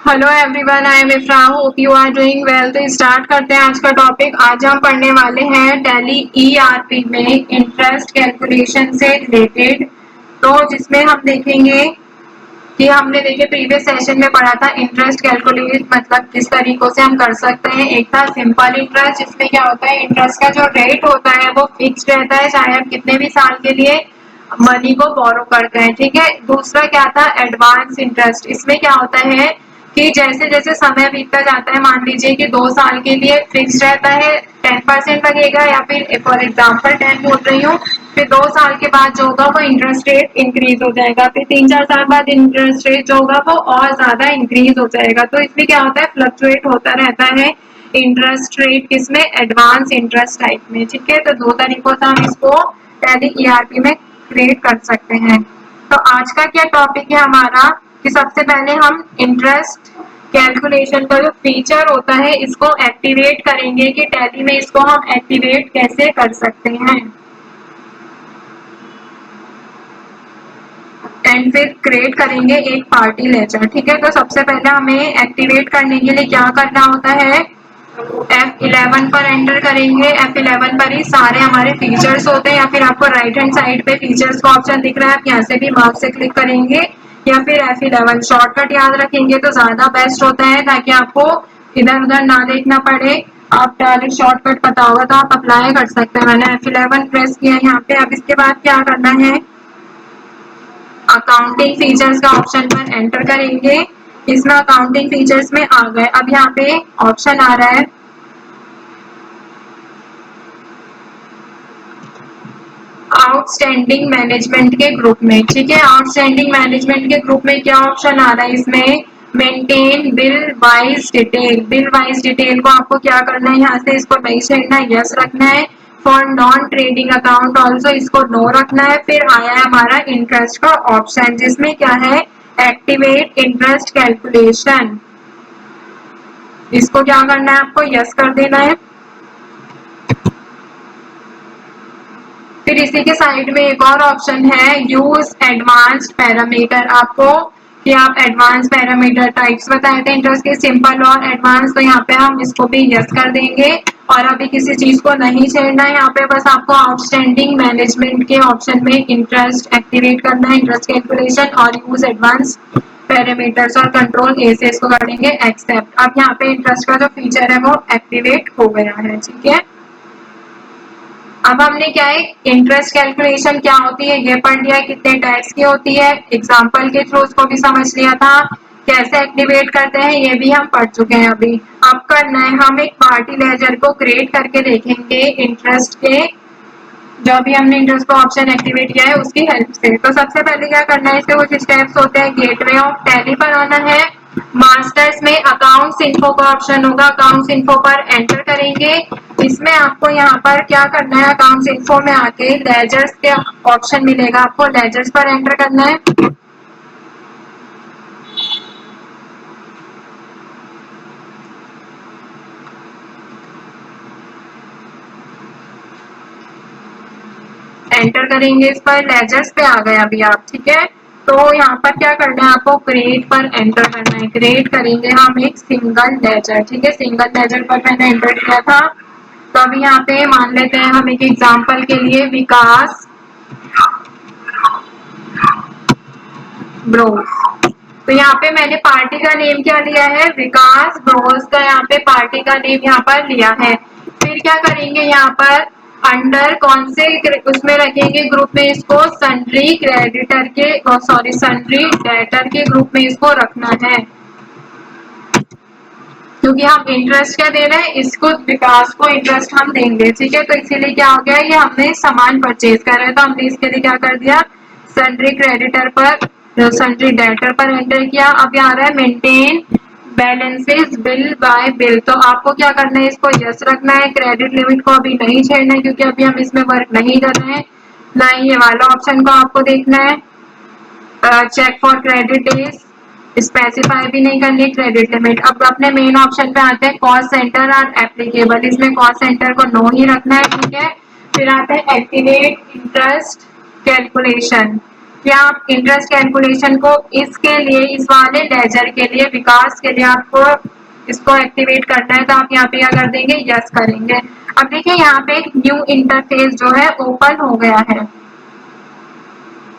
Hello everyone, I am Ifra, hope you are doing well. तो start करते हैं आज का टॉपिक। आज हम पढ़ने वाले हैं टैली ईआरपी में इंटरेस्ट कैलकुलेशन से रिलेटेड। तो जिसमें हम देखेंगे कि हमने देखे प्रीवियस सेशन में पढ़ा था इंटरेस्ट कैलकुलेट मतलब किस तरीकों से हम कर सकते हैं। एक था सिंपल इंटरेस्ट, जिसमें क्या होता है इंटरेस्ट का जो रेट होता है वो फिक्स रहता है, चाहे हम कितने भी साल के लिए मनी को बोरो करते हैं। ठीक है। दूसरा क्या था एडवांस इंटरेस्ट। इसमें क्या होता है कि जैसे जैसे समय बीतता जाता है, मान लीजिए कि 2 साल के लिए फिक्स रहता है 10% लगेगा, या फिर फॉर एग्जाम्पल 10 बोल रही हूँ, फिर 2 साल के बाद जो होगा वो इंटरेस्ट रेट इंक्रीज हो जाएगा, फिर 3-4 साल बाद इंटरेस्ट रेट जो होगा वो और ज्यादा इंक्रीज हो जाएगा। तो इसमें क्या होता है फ्लक्चुएट होता रहता है इंटरेस्ट रेट, किसमें एडवांस इंटरेस्ट टाइप में। ठीक है। तो 2 तरीकों से हम इसको टैली ईआरपी में क्रिएट कर सकते हैं। तो आज का क्या टॉपिक है हमारा कि सबसे पहले हम इंटरेस्ट कैलकुलेशन का जो फीचर होता है इसको एक्टिवेट करेंगे कि टैली में इसको हम एक्टिवेट कैसे कर सकते हैं, एंड फिर क्रिएट करेंगे एक पार्टी लेजर। ठीक है। तो सबसे पहले हमें एक्टिवेट करने के लिए क्या करना होता है, F11 पर एंटर करेंगे। F11 पर ही सारे हमारे फीचर्स होते हैं, या फिर आपको राइट हैंड साइड पे फीचर्स का ऑप्शन दिख रहा है, आप यहाँ से भी मार्क से क्लिक करेंगे, या फिर F11 शॉर्टकट याद रखेंगे तो ज्यादा बेस्ट होता है, ताकि आपको इधर उधर ना देखना पड़े। आप डायरेक्ट शॉर्टकट पता होगा तो आप अप्लाई कर सकते हैं। मैंने F11 प्रेस किया यहाँ पे। अब इसके बाद क्या करना है, अकाउंटिंग फीचर्स का ऑप्शन पर एंटर करेंगे। इसमें अकाउंटिंग फीचर्स में आ गए। अब यहाँ पे ऑप्शन आ रहा है आउटस्टैंडिंग मैनेजमेंट के ग्रुप में। ठीक है। आउटस्टैंडिंग मैनेजमेंट के ग्रुप में क्या ऑप्शन आ रहा है, इसमें maintain bill wise detail. Bill wise detail को आपको क्या करना है, यहाँ से इसको नहीं छेड़ना है, यस रखना है। For non trading account also इसको नो रखना है। फिर आया है हमारा इंटरेस्ट का ऑप्शन, जिसमें क्या है एक्टिवेट इंटरेस्ट कैलकुलेशन। इसको क्या करना है, आपको यस कर देना है। फिर इसी के साइड में एक और ऑप्शन है यूज एडवांस्ड पैरामीटर। आपको कि आप एडवांस पैरामीटर टाइप्स बताए थे इंटरेस्ट के, सिंपल और एडवांस, तो यहाँ पे हम इसको भी यस कर देंगे। और अभी किसी चीज को नहीं छेड़ना है, यहाँ पे बस आपको आउटस्टैंडिंग मैनेजमेंट के ऑप्शन में इंटरेस्ट एक्टिवेट करना है, इंटरेस्ट कैलकुलेशन, और यूज एडवांस पैरामीटर्स और कंट्रोल ए से इसको करेंगे एक्सेप्ट। अब यहाँ पे इंटरेस्ट का जो फीचर है वो एक्टिवेट हो गया है। ठीक है। अब हमने क्या है इंटरेस्ट कैलकुलेशन क्या होती है ये पढ़ लिया, कितने टाइप्स की होती है, एग्जांपल के थ्रू उसको भी समझ लिया था, कैसे एक्टिवेट करते हैं ये भी हम पढ़ चुके हैं। अभी अब करना है हम एक पार्टी लेजर को क्रिएट करके देखेंगे इंटरेस्ट के, जो भी हमने इंटरेस्ट का ऑप्शन एक्टिवेट किया है उसकी हेल्प से। तो सबसे पहले क्या करना है, इसके कुछ स्टेप्स होते हैं। गेटवे ऑफ टैली पर आना है, मास्टर्स में अकाउंट्स इन्फो का ऑप्शन होगा, अकाउंट्स इन्फो पर एंटर करेंगे। इसमें आपको यहाँ पर क्या करना है, अकाउंट्स इन्फो में आके लेजर्स के ऑप्शन मिलेगा, आपको लेजर्स पर एंटर करना है। एंटर करेंगे इस पर, लेजर्स पे आ गए अभी आप। ठीक है। तो यहाँ पर क्या करना है, आपको क्रिएट पर एंटर करना है। क्रिएट करेंगे हम एक सिंगल लेजर। ठीक है। सिंगल लेजर पर मैंने एंटर किया था। तो अभी यहाँ पे मान लेते हैं हम एक एग्जांपल के लिए विकास ब्रोस। तो यहाँ पे मैंने पार्टी का नेम क्या लिया है, विकास ब्रोस का यहाँ पे पार्टी का नेम यहाँ पर लिया है। फिर क्या करेंगे, यहाँ पर अंडर कौन से उसमें रखेंगे ग्रुप में, इसको सन्ड्री क्रेडिटर के सॉरी सन्ड्री डेटर के ग्रुप में इसको रखना है, क्योंकि हम इंटरेस्ट क्या दे रहे हैं, इसको विकास को इंटरेस्ट हम देंगे। ठीक है। तो इसीलिए क्या हो गया, ये हमने सामान परचेज कर रहे हैं तो हमने इसके लिए क्या कर दिया, सन्ड्री क्रेडिटर पर सन्ड्री डेटर पर एंटर किया। अब यहाँ आ रहा है maintain balances bill bye bill. तो आपको क्या करना है, इसको यस रखना है। क्रेडिट लिमिट को अभी नहीं छेड़ना है, क्योंकि अभी हम इसमें वर्क नहीं कर रहे हैं। ना ही ये वाला ऑप्शन को आपको देखना है, check for credit days specify भी नहीं करनी क्रेडिट लिमिट। अब अपने मेन ऑप्शन पे आते हैं, कॉस्ट सेंटर आर एप्लीकेबल। इसमें कॉस्ट सेंटर को नो ही रखना है। ठीक है। फिर आता है एक्टिवेट इंटरेस्ट कैलकुलेशन। या आप इंटरेस्ट कैलकुलेशन को इसके लिए, इस वाले लेजर के लिए, विकास के लिए आपको इसको एक्टिवेट करना है, तो आप यहाँ पे क्या कर देंगे, यस करेंगे। अब देखिए यहाँ पे एक न्यू इंटरफेस जो है ओपन हो गया है।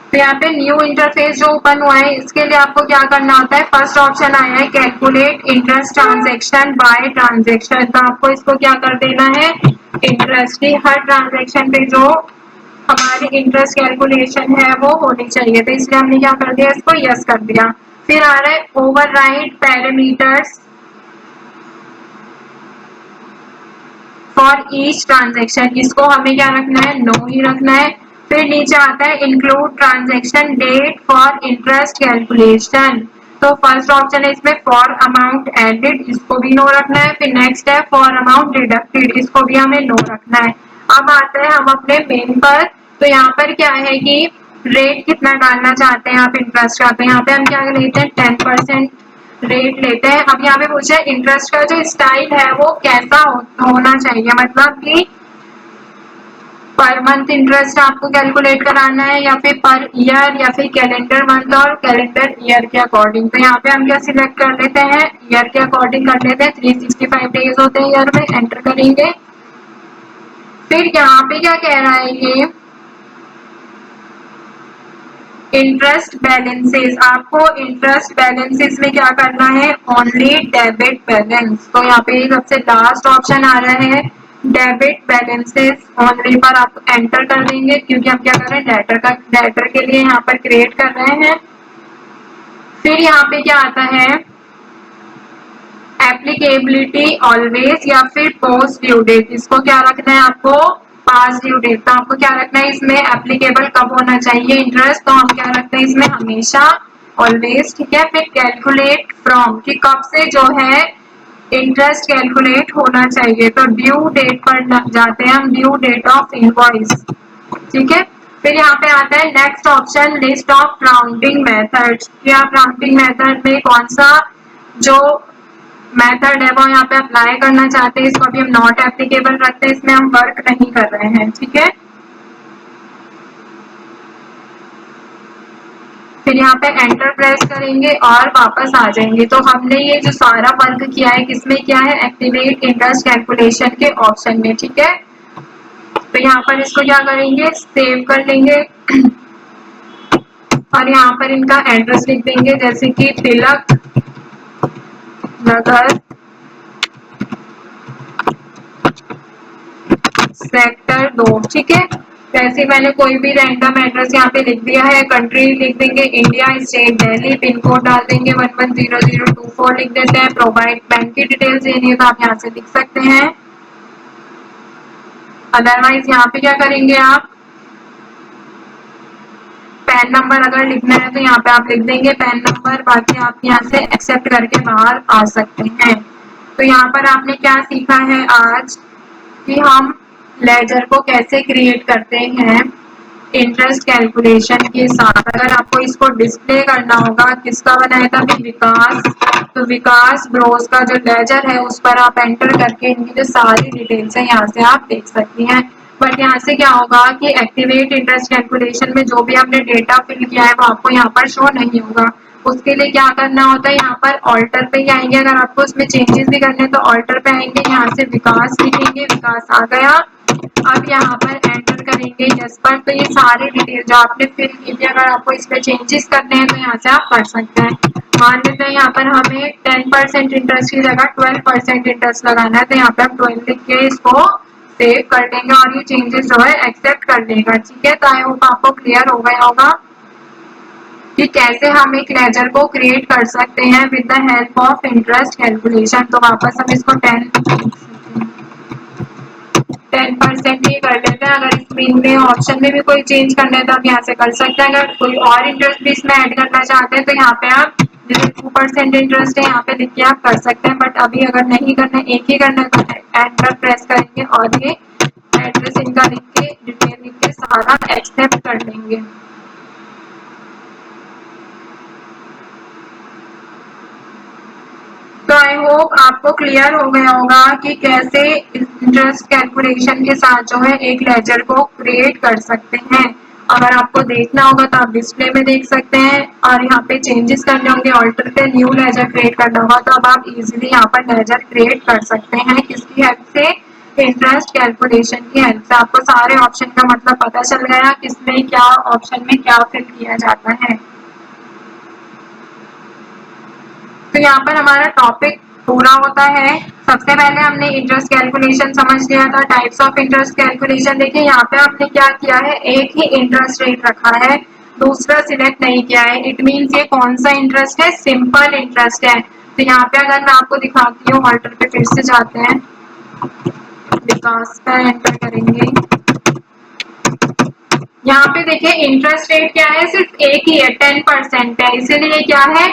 तो यहाँ पे न्यू इंटरफेस जो ओपन हुआ है, इसके लिए आपको क्या करना होता है, फर्स्ट ऑप्शन आया है calculate interest transaction by transaction, तो आपको इसको क्या कर देना है, इंटरेस्ट की हर ट्रांजेक्शन पे जो हमारी इंटरेस्ट कैलकुलेशन है वो होनी चाहिए, तो इसलिए हमने क्या कर दिया, इसको यस कर दिया। फिर आ रहा है override parameters for each transaction, इसको हमें क्या रखना है, नो ही रखना है। फिर नीचे आता है include transaction date for interest calculation, तो फर्स्ट ऑप्शन है इसमें फॉर अमाउंट एडेड, इसको भी नो रखना है। फिर नेक्स्ट है फॉर अमाउंट डिडक्टेड, इसको भी हमें नो रखना है। अब आते हैं हम अपने मेन पर, तो यहाँ पर क्या है कि रेट कितना डालना चाहते हैं आप इंटरेस्ट का, तो यहाँ पे हम क्या लेते हैं, 10% रेट लेते हैं। अब यहाँ पे पूछा है इंटरेस्ट का जो स्टाइल है वो कैसा होना चाहिए, मतलब कि पर मंथ इंटरेस्ट आपको कैलकुलेट कराना है, या फिर पर ईयर, या फिर कैलेंडर मंथ और कैलेंडर ईयर के अकॉर्डिंग। तो यहाँ पे हम क्या सिलेक्ट कर लेते हैं, ईयर के अकॉर्डिंग कर लेते हैं, 365 डेज होते हैं ईयर में, एंटर करेंगे। फिर यहाँ पे क्या कह रहा है ये, इंटरेस्ट बैलेंसेस, आपको इंटरेस्ट बैलेंसेस में क्या करना है, ओनली डेबिट बैलेंस, तो यहाँ पे सबसे लास्ट ऑप्शन आ रहा है डेबिट बैलेंसेस ओनली पर आप एंटर कर देंगे, क्योंकि हम क्या कर रहे हैं, डेटर के लिए यहाँ पर क्रिएट कर रहे हैं। फिर यहाँ पे क्या आता है, एप्लीकेबिलिटी ऑलवेज या फिर पोस्ट ड्यू डेट, इसको क्या रखना है आपको, पास ड्यू डेट, तो आपको क्या रखना है इसमें, एप्लीकेबल कब होना चाहिए इंटरेस्ट, तो हम क्या रखते हैं इसमें हमेशा ऑलवेज, ठीक है। फिर कैलकुलेट फ्रॉम, कि कब से जो है इंटरेस्ट कैलकुलेट होना चाहिए, तो ड्यू डेट पर जाते हैं हम, ड्यू डेट ऑफ इनवॉइस, ठीक है। फिर यहाँ पे आता है next option list of rounding methods, कि आप राउंडिंग मेथड में कौन सा जो मेथड है वो यहाँ पे अप्लाई करना चाहते हैं, इसको अभी हम नॉट एप्लीकेबल रखते हैं, इसमें हम वर्क नहीं कर रहे हैं, ठीक है। फिर यहाँ पे एंटर प्रेस करेंगे और वापस आ जाएंगे। तो हमने ये जो सारा वर्क किया है किसमें किया है, एक्टिवेट इंटरेस्ट कैलकुलेशन के ऑप्शन में, ठीक है। तो यहाँ पर इसको क्या करेंगे, सेव कर लेंगे और यहाँ पर इनका एड्रेस लिख देंगे, जैसे कि तिलक नगर सेक्टर 2, ठीक है। जैसे मैंने कोई भी रैंडम एड्रेस यहाँ पे लिख दिया है, कंट्री लिख देंगे India, state Delhi, pin code डाल देंगे 110024 लिख देते हैं, प्रोवाइड बैंक की डिटेल्स देनी है तो आप यहाँ से लिख सकते हैं। अदरवाइज यहाँ पे क्या करेंगे, आप पैन नंबर अगर लिखना है तो यहाँ पे आप लिख देंगे पैन नंबर, बाकी आप यहाँ से एक्सेप्ट करके बाहर आ सकते हैं। तो यहाँ पर आपने क्या सीखा है आज, कि हम लेजर को कैसे क्रिएट करते हैं इंटरेस्ट कैलकुलेशन के साथ। अगर आपको इसको डिस्प्ले करना होगा, किसका बनाया था अभी, विकास, तो विकास ब्रोस का जो लेजर है उस पर आप एंटर करके इनकी जो सारी डिटेल्स है यहाँ से आप देख सकती हैं। बट यहाँ से क्या होगा कि एक्टिवेट इंटरेस्ट कैलकुलेशन में जो भी आपने डेटा फिल किया है वो आपको यहाँ पर शो नहीं होगा। उसके लिए क्या करना होता है, यहाँ पर ऑल्टर पे ही आएंगे, अगर आपको उसमें चेंजेस भी करने तो ऑल्टर पे आएंगे, यहाँ से विकास लिखेंगे, विकास आ गया। अब यहाँ पर एंटर करेंगे यस पर, तो ये सारे डिटेल जो आपने फिल की थी अगर आपको इसमें चेंजेस करने हैं तो यहाँ से आप कर सकते हैं। मान लेते हैं यहाँ पर हमें 10% इंटरेस्ट की जगह 12% इंटरेस्ट लगाना है, तो यहाँ पे आप 12 लिख के इसको सेव कर देंगे और ये चेंजेस जो है एक्सेप्ट कर देगा, ठीक है। तो आई होप आपको क्लियर हो गया होगा कि कैसे हम एक लेजर को क्रिएट कर सकते हैं with the help of interest calculation. तो वापस हम इसको 10% ही कर लेते हैं। अगर स्क्रीन में ऑप्शन में भी कोई चेंज करना है तो आप यहाँ से कर सकते हैं। अगर कोई और इंटरेस्ट भी इसमें ऐड करना चाहते हैं तो यहाँ पे आप जैसे 2% इंटरेस्ट है यहाँ पे लिख के आप कर सकते हैं, बट अभी अगर नहीं करना है, एक ही करना है तो एंटर प्रेस करेंगे और ये एड्रेस इनका लिख के डिटेल लिख के सारा एक्सेप्ट कर लेंगे। तो आई होप आपको क्लियर हो गया होगा कि कैसे इंटरेस्ट कैलकुलेशन के साथ जो है एक लेजर को क्रिएट कर सकते हैं। अगर आपको देखना होगा तो आप डिस्प्ले में देख सकते हैं, और यहाँ पे चेंजेस करने होंगे, ऑल्टर पे न्यू लेजर क्रिएट करना होगा, तो अब आप इजीली यहाँ पर लेजर क्रिएट कर सकते हैं। किसकी हेल्प से? इंटरेस्ट कैलकुलेशन की हेल्प से। आपको सारे ऑप्शन का मतलब पता चल गया किसमें क्या ऑप्शन में क्या फिल किया जाता है। तो यहाँ पर हमारा टॉपिक पूरा होता है। सबसे पहले हमने इंटरेस्ट कैलकुलेशन समझ लिया था, टाइप्स ऑफ इंटरेस्ट कैलकुलेशन। देखिए यहाँ पे आपने क्या किया है, एक ही इंटरेस्ट रेट रखा है, दूसरा सिलेक्ट नहीं किया है। इट मीन्स ये कौन सा इंटरेस्ट है? सिंपल इंटरेस्ट है। तो यहाँ पे अगर मैं आपको दिखाती हूँ, ऑल्टर पे फिर से जाते हैं, विकास का एंटर करेंगे, यहाँ पे देखिए इंटरेस्ट रेट क्या है, सिर्फ एक ही है, 10% है, इसीलिए क्या है?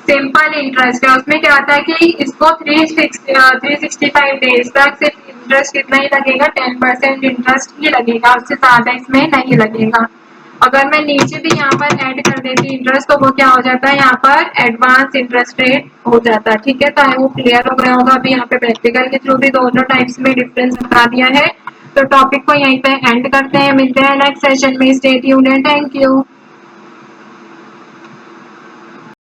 सिंपल इंटरेस्ट है। उसमें क्या होता है कि इसको 365 डेज तक सिर्फ इंटरेस्ट कितना ही लगेगा, 10% इंटरेस्ट ही लगेगा, उससे ज्यादा इसमें नहीं लगेगा। अगर मैं नीचे भी यहाँ पर ऐड कर देती इंटरेस्ट, तो वो क्या हो जाता है, यहाँ पर एडवांस इंटरेस्ट रेट हो जाता है। ठीक है, तो वो क्लियर हो गया होगा। अभी यहाँ पे प्रैक्टिकल के थ्रू भी दोनों टाइप्स में डिफरेंस बता दिया है। तो टॉपिक को यहीं पे एंड करते हैं, मिलते हैं नेक्स्ट सेशन में। Stay tuned and thank you.